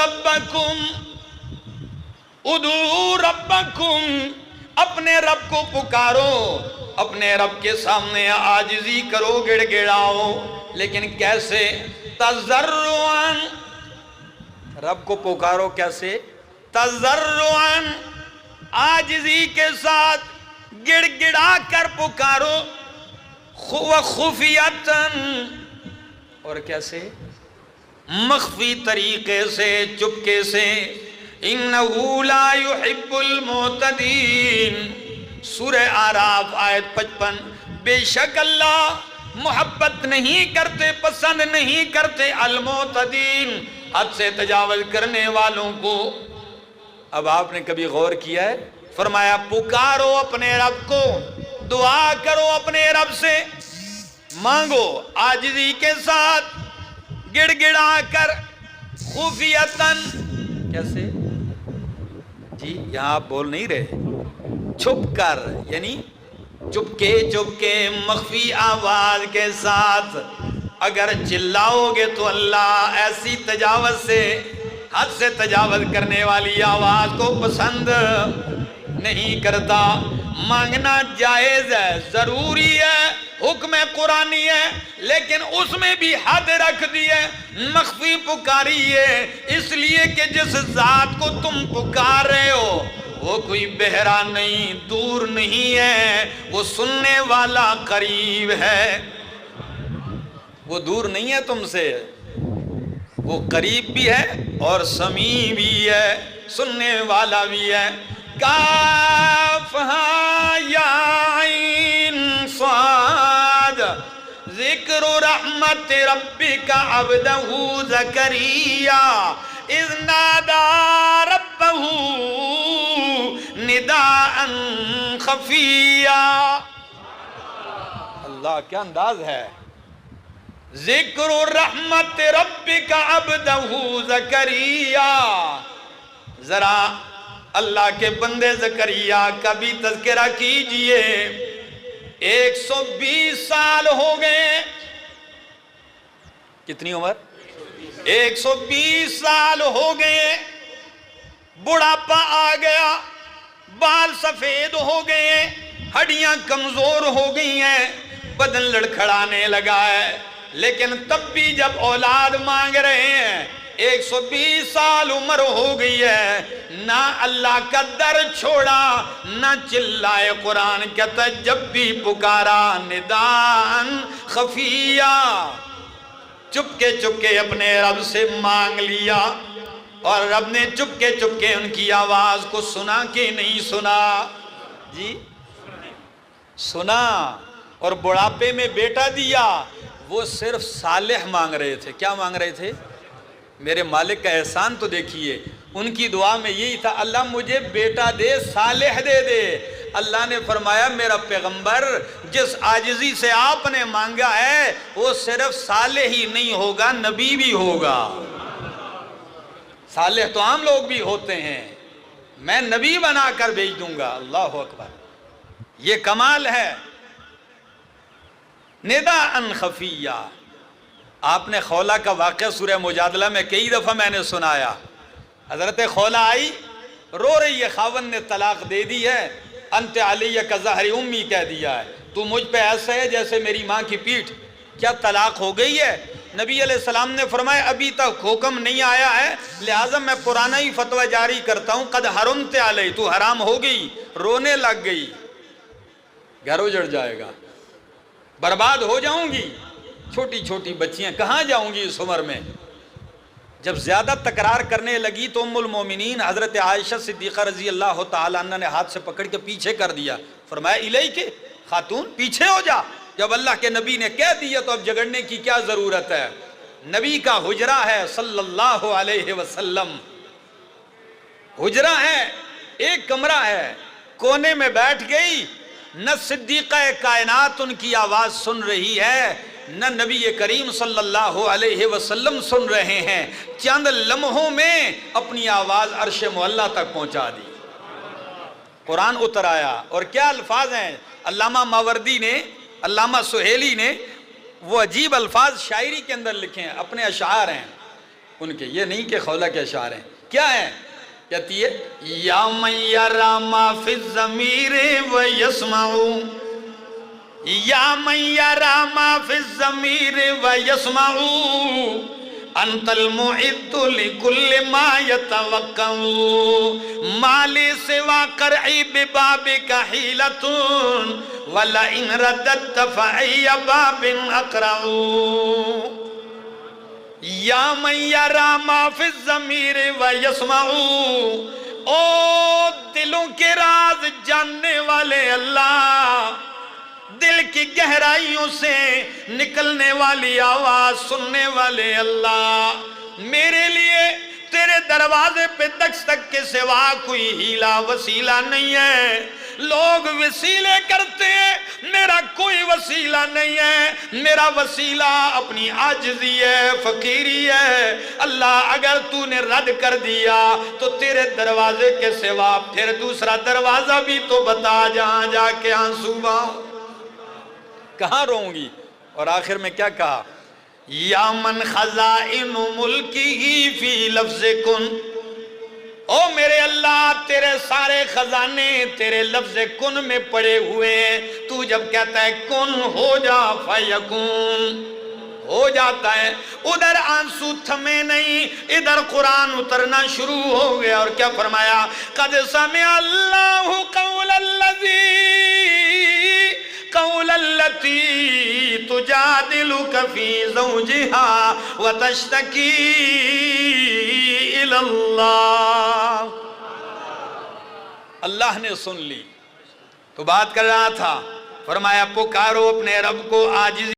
ربکم ادعو ربکم، اپنے رب کو پکارو، اپنے رب کے سامنے عاجزی کرو، گڑ گڑاؤ، لیکن کیسے؟ تضرعا، رب کو پکارو کیسے؟ تضرعا، عاجزی کے ساتھ گڑ گڑا کر پکارو، وخفیتا، اور کیسے؟ مخفی طریقے سے، چپکے سے۔ انہو لا یحب المعتدین، سورہ اعراف آیت 55۔ بے شک اللہ محبت نہیں کرتے، پسند نہیں کرتے المعتدین، حد سے تجاوز کرنے والوں کو۔ اب آپ نے کبھی غور کیا ہے؟ فرمایا پکارو اپنے رب کو، دعا کرو اپنے رب سے، مانگو عاجزی کے ساتھ، گڑ گڑا کر، خفیتاً، کیسے؟ جی یہاں آپ بول نہیں رہے، چھپ کر، یعنی چپکے چپکے مخفی آواز کے ساتھ۔ اگر چلاؤ گے تو اللہ ایسی تجاوز سے، حد سے تجاوز کرنے والی آواز کو پسند نہیں کرتا۔ مانگنا جائز ہے، ضروری ہے، حکم قرآنی ہے، لیکن اس میں بھی حد رکھ دی ہے، مخفی پکاری ہے، اس لیے کہ جس ذات کو تم پکار رہے ہو وہ کوئی بہرا نہیں، دور نہیں ہے، وہ سننے والا قریب ہے، وہ دور نہیں ہے تم سے، وہ قریب بھی ہے اور سمیع بھی ہے، سننے والا بھی ہے۔ کاف ہا یا عین صاد، ذکر رحمت ربک عبدہ زکریا اذ نادى ربه نداء خفیا۔ اللہ کیا انداز ہے! ذکر رحمت ربک عبدہ زکریا، ذرا اللہ کے بندے زکریا کا بھی تذکرہ کیجئے۔ 120 سال ہو گئے، کتنی عمر؟ 120 سال ہو گئے، بڑھاپا آ گیا، بال سفید ہو گئے، ہڈیاں کمزور ہو گئی ہیں، بدن لڑکھڑانے لگا ہے، لیکن تب بھی جب اولاد مانگ رہے ہیں، 120 سال عمر ہو گئی ہے، نہ اللہ کا در چھوڑا، نہ چلائے قرآن کہتا جب بھی پکارا ندان خفیہ، چپکے چپکے اپنے رب سے مانگ لیا، اور رب نے چپکے چپکے ان کی آواز کو سنا کہ نہیں سنا؟ جی سنا، اور بڑھاپے میں بیٹا دیا۔ وہ صرف صالح مانگ رہے تھے، کیا مانگ رہے تھے؟ میرے مالک کا احسان تو دیکھیے، ان کی دعا میں یہی تھا اللہ مجھے بیٹا دے، صالح دے دے۔ اللہ نے فرمایا میرا پیغمبر جس عاجزی سے آپ نے مانگا ہے وہ صرف صالح ہی نہیں ہوگا، نبی بھی ہوگا۔ صالح تو عام لوگ بھی ہوتے ہیں، میں نبی بنا کر بھیج دوں گا۔ اللہ اکبر، یہ کمال ہے۔ نداء خفیہ، آپ نے خولہ کا واقعہ سورہ مجادلہ میں کئی دفعہ میں نے سنایا۔ حضرت خولہ آئی، رو رہی ہے، خاوند نے طلاق دے دی ہے، انت علی کا ظہر امی کہہ دیا ہے، تو مجھ پہ ایسا ہے جیسے میری ماں کی پیٹھ، کیا طلاق ہو گئی ہے؟ نبی علیہ السلام نے فرمایا ابھی تک حکم نہیں آیا ہے، لہٰذا میں پرانا ہی فتویٰ جاری کرتا ہوں، قد حرمت علی، تو حرام ہو گئی۔ رونے لگ گئی، گھر اجڑ جائے گا، برباد ہو جاؤں گی، چھوٹی چھوٹی بچیاں کہاں جاؤں گی اس عمر میں؟ جب زیادہ تکرار کرنے لگی تو ام المومنین حضرت عائشہ صدیقہ رضی اللہ تعالی عنہ نے ہاتھ سے پکڑ کے پیچھے کر دیا، فرمایا الیک خاتون پیچھے ہو جا، جب اللہ کے نبی نے کہہ دیا تو اب جھگڑنے کی کیا ضرورت ہے؟ نبی کا حجرہ ہے صلی اللہ علیہ وسلم، حجرہ ہے، ایک کمرہ ہے، کونے میں بیٹھ گئی، نہ صدیقہ کائنات ان کی آواز سن رہی ہے، نہ نبی کریم صلی اللہ علیہ وسلم سن رہے ہیں، چند لمحوں میں اپنی آواز عرش معلیٰ تک پہنچا دی، قرآن اتر آیا۔ اور کیا الفاظ ہیں! علامہ ماوردی نے، علامہ سہیلی نے وہ عجیب الفاظ شاعری کے اندر لکھے ہیں، اپنے اشعار ہیں۔ ان کے، یہ نہیں کہ خولہ کے اشعار ہیں. کیا ہے؟ کہتی ہے یا من یری ما فی الضمیر و یسمع، یا من یری ما فی الضمیر و یسمع، انت المعد لکل ما یتوقع، ما لی سوا قرعی ببابک حیلۃ، ولئن رددت فأی باب اقرع. یا من یری ما فی الضمیر و یسمع، او دلوں کے راز جاننے والے اللہ، دل کی گہرائیوں سے نکلنے والی آواز سننے والے اللہ، میرے لیے تیرے دروازے پہ دستک کے سوا کوئی ہیلا وسیلہ نہیں ہے. لوگ وسیلے کرتے ہیں، میرا کوئی وسیلہ نہیں ہے، میرا وسیلہ اپنی عاجزی ہے، فقیری ہے. اللہ اگر تو نے رد کر دیا تو تیرے دروازے کے سوا پھر دوسرا دروازہ بھی تو بتا، جہاں جا کے آنسو بہاؤں. کہاں روؤں گی؟ اور آخر میں کیا کہا؟ یا من خزائن ملکی فی لفظ کن، او میرے اللہ تیرے سارے خزانے تیرے لفظ کن میں پڑے ہوئے ہیں. تو جب کہتا ہے کن ہو جا فیکون، ہو جاتا ہے. ادھر آنسو تھمے نہیں، ادھر قرآن اترنا شروع ہو گیا. اور کیا فرمایا؟ قد سمع اللہ قول التی تجادلک فی زوجہا وتشتکی الی اللہ. اللہ نے سن لی تو بات کر رہا تھا، فرمایا پکارو اپنے رب کو عاجزی